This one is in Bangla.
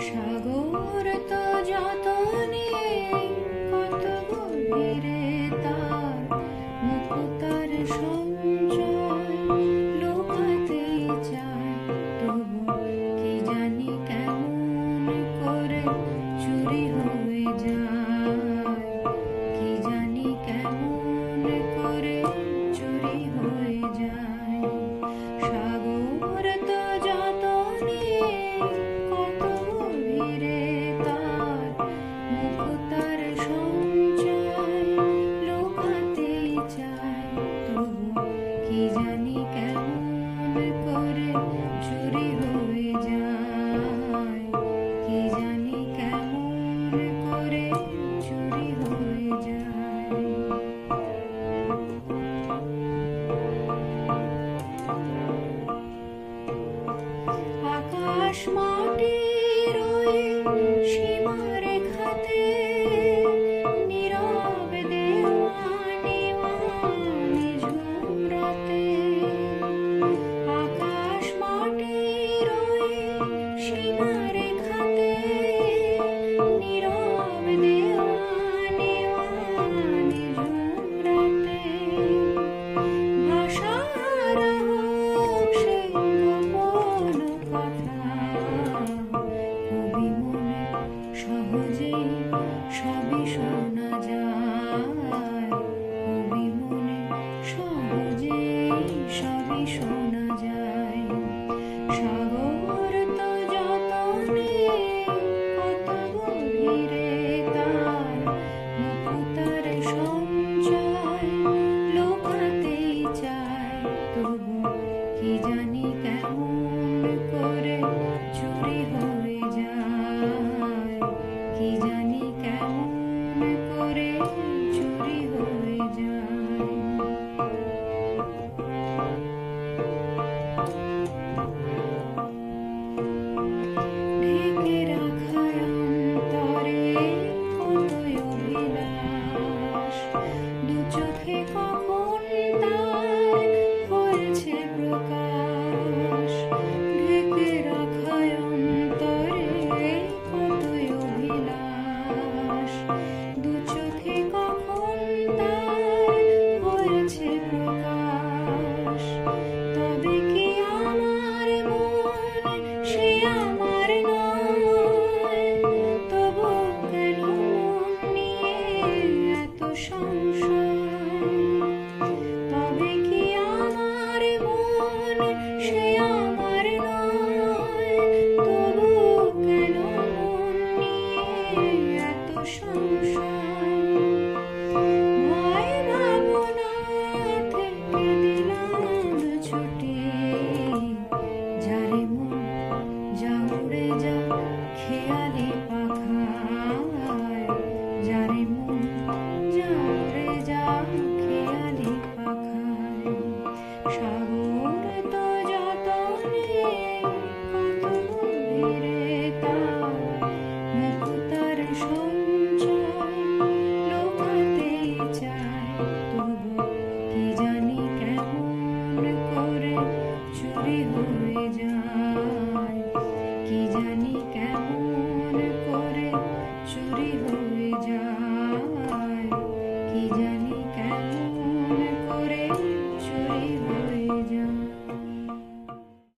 সাগর তো যতনে কত গভীরে তার মুক্তার সঞ্চয় লুকাতে চায়, তবু কি জানি কেমন করে চুরি হয়ে যায়, কি জানি কেমন করে চুরি হয়ে যায়। সাগর তো যতনে কত গভীরে তার মুক্তার সঞ্চয় লুকাতে চায়, তবু কি জানি কেমন করে চুরি হয়ে যায়, কি জানি কেমন করে চুরি হয়ে যায়। আকাশ মাটির ওই